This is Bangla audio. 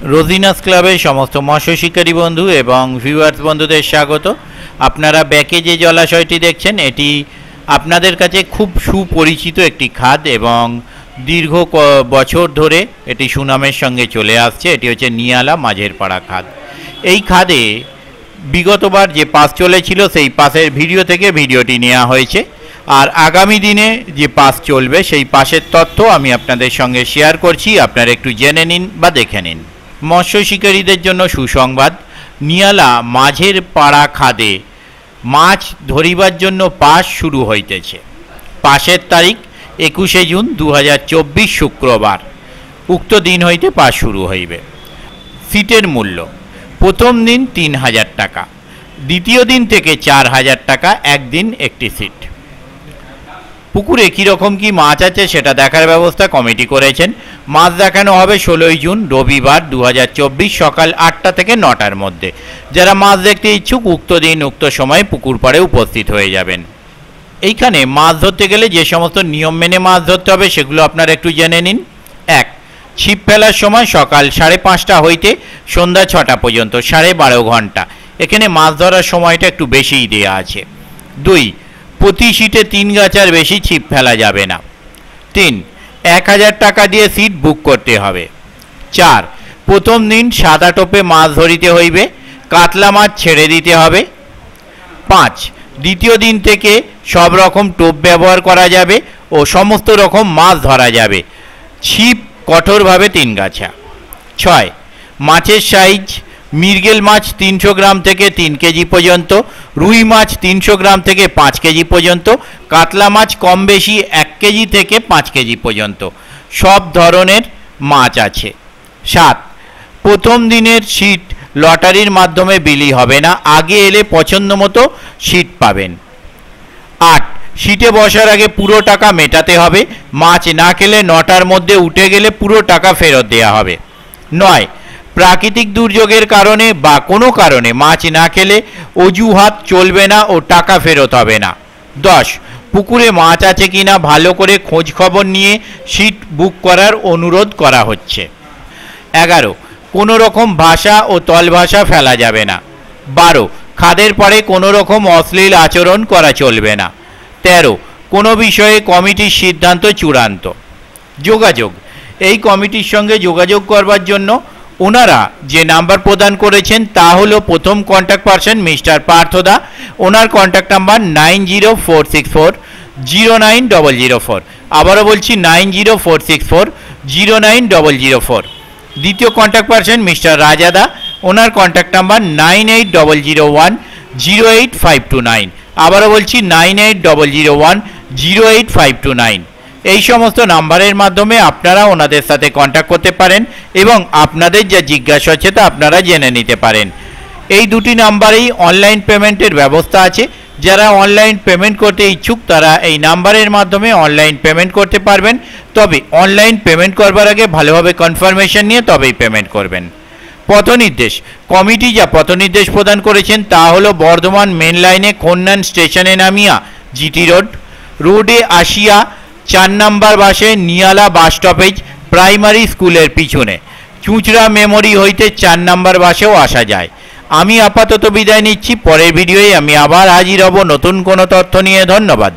রোজিনাস ক্লাবের সমস্ত মৎস্য শিকারী বন্ধু এবং ভিউয়ার্স বন্ধুদের স্বাগত। আপনারা ব্যাকে যে জলাশয়টি দেখছেন এটি আপনাদের কাছে খুব সুপরিচিত একটি খাদ এবং দীর্ঘ বছর ধরে এটি সুনামের সঙ্গে চলে আসছে। এটি হচ্ছে নিয়ালা মাঝের পাড়া খাদ। এই খাদে বিগতবার যে পাস চলেছিল সেই পাসের ভিডিও থেকে ভিডিওটি নেওয়া হয়েছে, আর আগামী দিনে যে পাস চলবে সেই পাসের তথ্য আমি আপনাদের সঙ্গে শেয়ার করছি। আপনারা একটু জেনে নিন বা দেখে নিন। মৎস্য শিকারীদের জন্য সুসংবাদ, নিয়ালা মাঝের পাড়া খাদে মাছ ধরিবার জন্য পাস শুরু হইতেছে। পাসের তারিখ 21শে জুন 2024 শুক্রবার। উক্ত দিন হইতে পাস শুরু হইবে। সিটের মূল্য প্রথম দিন 3000 টাকা, দ্বিতীয় দিন থেকে 4000 টাকা, একদিন একটি সিট। পুকুরে কীরকম কি মাছ আছে সেটা দেখার ব্যবস্থা কমিটি করেছেন। মাছ দেখানো হবে 16ই জুন রবিবার 2024 সকাল 8টা থেকে 9টার মধ্যে। যারা মাছ দেখতে ইচ্ছুক উক্ত দিন উক্ত সময় পুকুর পাড়ে উপস্থিত হয়ে যাবেন। এইখানে মাছ ধরতে গেলে যে সমস্ত নিয়ম মেনে মাছ ধরতে হবে সেগুলো আপনারা একটু জেনে নিন। 1. ছিপ ফেলার সময় সকাল 5:30 হইতে সন্ধ্যা 6টা পর্যন্ত 12.5 ঘন্টা। এখানে মাছ ধরার সময়টা একটু বেশিই দেওয়া আছে। 2. প্রতি সিটে 3 গাছার বেশি ছিপ ফেলা যাবে না। 3. 1000 টাকা দিয়ে সিট বুক করতে হবে। 4. প্রথম দিন সাদা টোপে মাছ ধরিতে হইবে, কাতলা মাছ ছেড়ে দিতে হবে। 5. দ্বিতীয় দিন থেকে সব রকম টোপ ব্যবহার করা যাবে ও সমস্ত রকম মাছ ধরা যাবে। ছিপ কঠোরভাবে 3 গাছা। 6. মাছের সাইজ মৃগেল মাছ 300 গ্রাম থেকে 3 কেজি পর্যন্ত, রুই মাছ 300 গ্রাম থেকে 5 কেজি পর্যন্ত, কাতলা মাছ কম বেশি 1 কেজি থেকে 5 কেজি পর্যন্ত। সব ধরনের মাছ আছে। 7. প্রথম দিনের সিট লটারির মাধ্যমে বিলি হবে না, আগে এলে পছন্দ মতো সিট পাবেন। 8. সিটে বসার আগে পুরো টাকা মেটাতে হবে। মাছ না খেলে 9টার মধ্যে উঠে গেলে পুরো টাকা ফেরত দেওয়া হবে। 9. প্রাকৃতিক দুর্যোগের কারণে বা কোনো কারণে মাছ না খেলে অজুহাত চলবে না ও টাকা ফেরত হবে না। 10. পুকুরে মাছ আছে কিনা ভালো করে খোঁজ খবর নিয়ে সিট বুক করার অনুরোধ করা হচ্ছে। 11. কোনো রকম ভাষা ও তল ভাষা ফেলা যাবে না। 12. খাদের পাড়ে কোনো রকম অশ্লীল আচরণ করা চলবে না। 13. কোনো বিষয়ে কমিটির সিদ্ধান্ত চূড়ান্ত। যোগাযোগ, এই কমিটির সঙ্গে যোগাযোগ করবার জন্য ওনারা যে নাম্বার প্রদান করেছেন তা হলো প্রথম কন্ট্যাক্ট পারসন মিস্টার পার্থদা। ওনার কন্ট্যাক্ট নাম্বার 9046409004। আবারও বলছি 9046409004। দ্বিতীয় কন্ট্যাক্ট পারসন মিস্টার রাজাদা। ওনার কন্ট্যাক্ট নাম্বার 9800108529। আবারও বলছি 9800108529। এই সমস্ত নাম্বারের মাধ্যমে আপনারা ওনাদের সাথে কন্ট্যাক্ট করতে পারেন এবং আপনাদের যা জিজ্ঞাসা আছে তা আপনারা জেনে নিতে পারেন। এই দুটি নাম্বারেই অনলাইন পেমেন্টের ব্যবস্থা আছে। যারা অনলাইন পেমেন্ট করতে ইচ্ছুক তারা এই নাম্বারের মাধ্যমে অনলাইন পেমেন্ট করতে পারবেন। তবে অনলাইন পেমেন্ট করবার আগে ভালোভাবে কনফার্মেশন নিয়ে তবেই পেমেন্ট করবেন। পথনির্দেশ, কমিটি যা পথনির্দেশ প্রদান করেছেন তা হলো বর্ধমান মেন লাইনে খন্নান স্টেশনে নামিয়া জিটি রোডে আসিয়া 4 নম্বর বাসে নিয়ালা বাস স্টপেজ প্রাইমারি স্কুলের পিছনে চুঁচড়া মেমোরি হইতে 4 নম্বর বাসেও আসা যায়। আমি আপাতত বিদায় নিচ্ছি। পরের ভিডিওয়ে আমি আবার হাজির হব নতুন কোনো তথ্য নিয়ে। ধন্যবাদ।